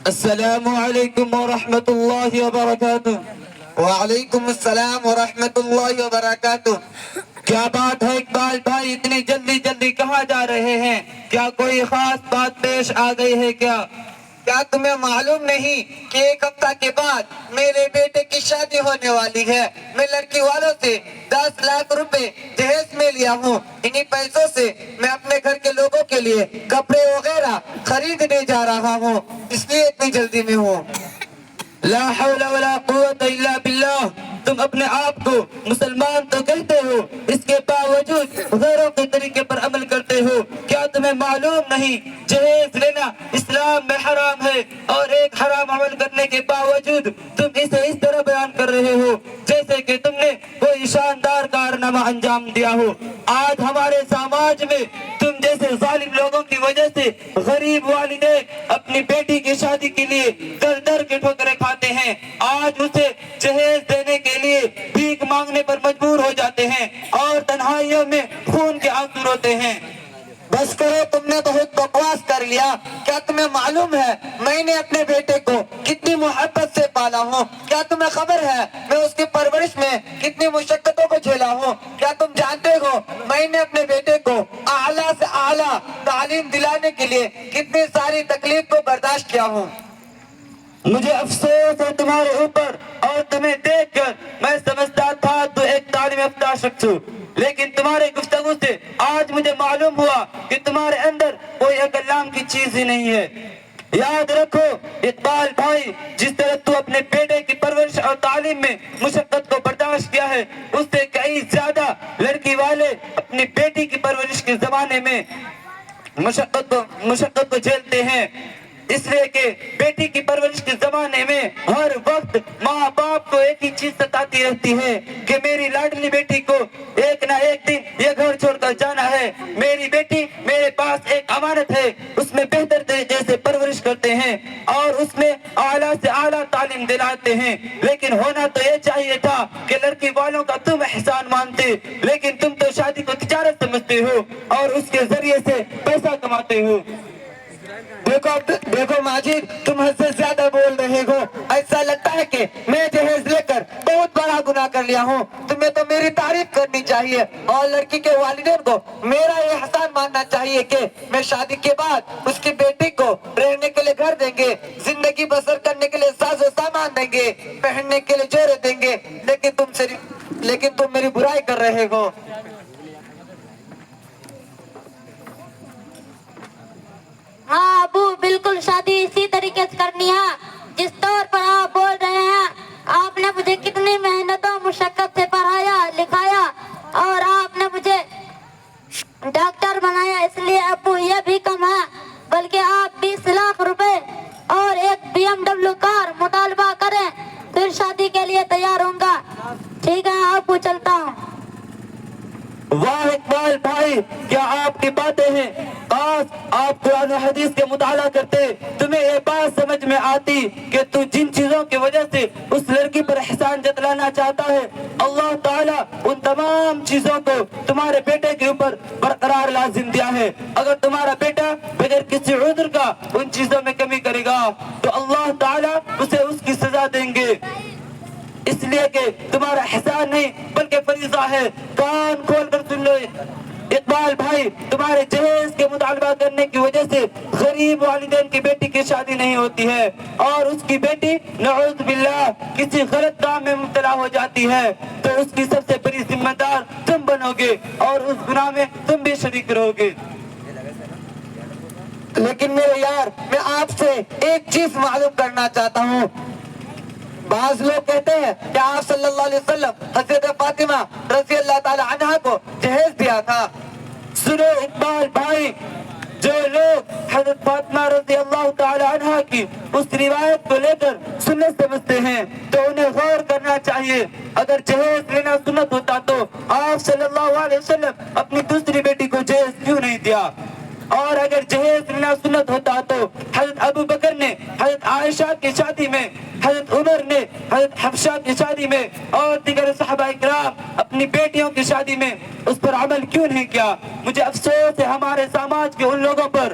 السلام علیکم ورحمۃ اللہ وبرکاتہ۔ وعلیکم السلام ورحمۃ اللہ وبرکاتہ۔ کیا بات ہے اقبال بھائی، اتنی جلدی جلدی کہاں جا رہے ہیں؟ کیا کوئی خاص بات پیش آ گئی ہے کیا؟ کیا تمہیں معلوم نہیں کہ ایک ہفتہ کے بعد میرے بیٹے کی شادی ہونے والی ہے؟ میں لڑکی والوں سے 10 لاکھ روپے جہیز میں لیا ہوں۔ انہی پیسوں سے میں اپنے گھر کے لوگوں کے لیے کپڑے وغیرہ خریدنے جا رہا ہوں، اس لیے اتنی جلدی میں ہوں۔ لا حول ولا قوت الا باللہ، تم اپنے آپ کو مسلمان تو کہتے ہو، اس کے باوجود غیروں کے طریقے پر عمل کرتے ہو۔ کیا تمہیں معلوم نہیں جہیز لینا اسلام میں حرام ہے، اور ایک حرام عمل کرنے کے باوجود تم اسے اس طرح بیان کر رہے ہو جیسے کہ تم نے کوئی شاندار کارنامہ انجام دیا ہو۔ آج ہمارے سماج میں تم جیسے ظالم لوگوں کی وجہ سے غریب والدین اپنی بیٹی کی شادی کے لیے در در کے ٹھوکریں کھاتے ہیں، آج اسے جہیز دینے کے لیے بھیک مانگنے پر مجبور ہو جاتے ہیں اور تنہائیوں میں خون کے آنسو روتے ہیں۔ بس کرو، تم نے بہت بکواس کر لیا۔ کیا تمہیں معلوم ہے میں نے اپنے بیٹے کو کتنی محبت سے پالا ہوں؟ کیا تمہیں خبر ہے میں اس کی پرورش میں کتنی مشقتوں کو جھیلا ہوں؟ کیا تم جانتے ہو میں نے اپنے بیٹے کو اعلیٰ سے اعلیٰ تعلیم دلانے کے لیے کتنی ساری تکلیف کو برداشت کیا ہوں؟ مجھے افسوس ہے تمہارے اوپر، اور تمہیں دیکھ کر میں سمجھتا تھا تو ایک تعلیم یافتہ شخص ہوں، لیکن تمہارے گفتگو سے آج مجھے معلوم ہوا کہ تمہارے اندر کوئی عقل نام کی چیز ہی نہیں ہے۔ یاد رکھو اقبال بھائی، جس طرح تو اپنے بیٹے کی پرورش اور تعلیم میں مشقت کو برداشت کیا ہے، اس سے کئی زیادہ لڑکی والے اپنی بیٹی کی پرورش کے زمانے میں مشقت کو جھیلتے ہیں، اس لیے کہ بیٹی کی پرورش کے زمانے میں ہر وقت ماں باپ کو ایک ہی چیز ستاتی رہتی ہے کہ میری لاڈلی بیٹی کو ایک نہ ایک دن یہ گھر چھوڑ کر جانا ہے، میری بیٹی میرے پاس ایک امانت ہے، اس میں بہتر طریقے سے پرورش کرتے ہیں اور اس میں اعلیٰ سے اعلیٰ تعلیم دلاتے ہیں۔ لیکن ہونا تو یہ چاہیے تھا کہ لڑکی والوں کا تم احسان مانتے، لیکن تم تو شادی کو تجارت سمجھتے ہو اور اس کے ذریعے سے پیسہ کماتے ہو۔ دیکھو ماجد، تم حد سے زیادہ بول رہے ہو۔ ایسا لگتا ہے کہ میں جہیز لے کر بہت بڑا گناہ کر لیا ہوں۔ تمہیں تو میری تعریف کرنی چاہیے اور لڑکی کے والدین کو میرا یہ احسان ماننا چاہیے کہ میں شادی کے بعد اس کی بیٹی کو رہنے کے لیے گھر دیں گے، زندگی بسر کرنے کے لیے ساز و سامان دیں گے، پہننے کے لیے جوڑے دیں گے، لیکن تم میری برائی کر رہے ہو۔ ہاں ابو، بالکل شادی اسی طریقے سے کرنی ہے جس طور پر آپ بول رہے ہیں۔ آپ نے مجھے کتنی محنتوں مشقت سے پڑھایا لکھایا اور آپ نے مجھے ڈاکٹر بنایا، اس لیے ابو یہ بھی کم ہے، بلکہ آپ 20 لاکھ روپے اور ایک BMW کار مطالبہ کریں، پھر شادی کے لیے تیار ہوں گا۔ ٹھیک ہے ابو، چلتا ہوں۔ واہ اقبال بھائی، کیا آپ کی باتیں ہیں، کاش آپ قرآن و حدیث کے مطالعہ کرتے، تمہیں یہ بات سمجھ میں آتی کہ تو جن چیزوں کی وجہ سے اس لڑکی پر احسان جتلانا چاہتا ہے، اللہ تعالیٰ ان تمام چیزوں کو تمہارے بیٹے کے اوپر برقرار لازم دیا ہے۔ اگر تمہارا بیٹا بغیر کسی عذر کا ان چیزوں میں کمی کرے گا تو اللہ تعالیٰ اسے اس کی سزا دیں گے، اس لیے کہ تمہارا احسان نہیں بلکہ فریضہ ہے۔ کان کھول کر سن لو اقبال بھائی، تمہارے جہیز کے مطالبہ کرنے کی وجہ سے غریب والدین کی بیٹی کی شادی نہیں ہوتی ہے اور اس کی بیٹی نعوذ باللہ کسی غلط کام میں مبتلا ہو جاتی ہے، تو اس کی سب سے بڑی ذمہ دار تم بنو گے اور اس گناہ میں تم بھی شریک رہو گے۔ لیکن میرے یار، میں آپ سے ایک چیز معلوم کرنا چاہتا ہوں۔ بعض لوگ کہتے ہیں کہ آپ صلی اللہ علیہ وسلم حضرت فاطمہ رضی اللہ تعالی عنہا کو جہیز دیا تھا۔ سنو اقبال بھائی، جو لوگ حضرت فاطمہ رضی اللہ تعالی عنہا کی اس روایت کو لے کر سنت سمجھتے ہیں تو انہیں غور کرنا چاہیے۔ اگر جہیز لینا سنت ہوتا تو آپ صلی اللہ علیہ وسلم اپنی دوسری بیٹی کو جہیز کیوں نہیں دیا؟ اور اگر جہیز لینا سنت ہوتا تو حضرت ابو بکر نے حضرت عائشہ کی شادی میں، حضرت عمر نے حضرت حفصہ کی شادی میں اور دیگر صحابہ کرام اپنی بیٹیوں کی شادی میں اس پر عمل کیوں نہیں کیا؟ مجھے افسوس ہے ہمارے سماج کے ان لوگوں پر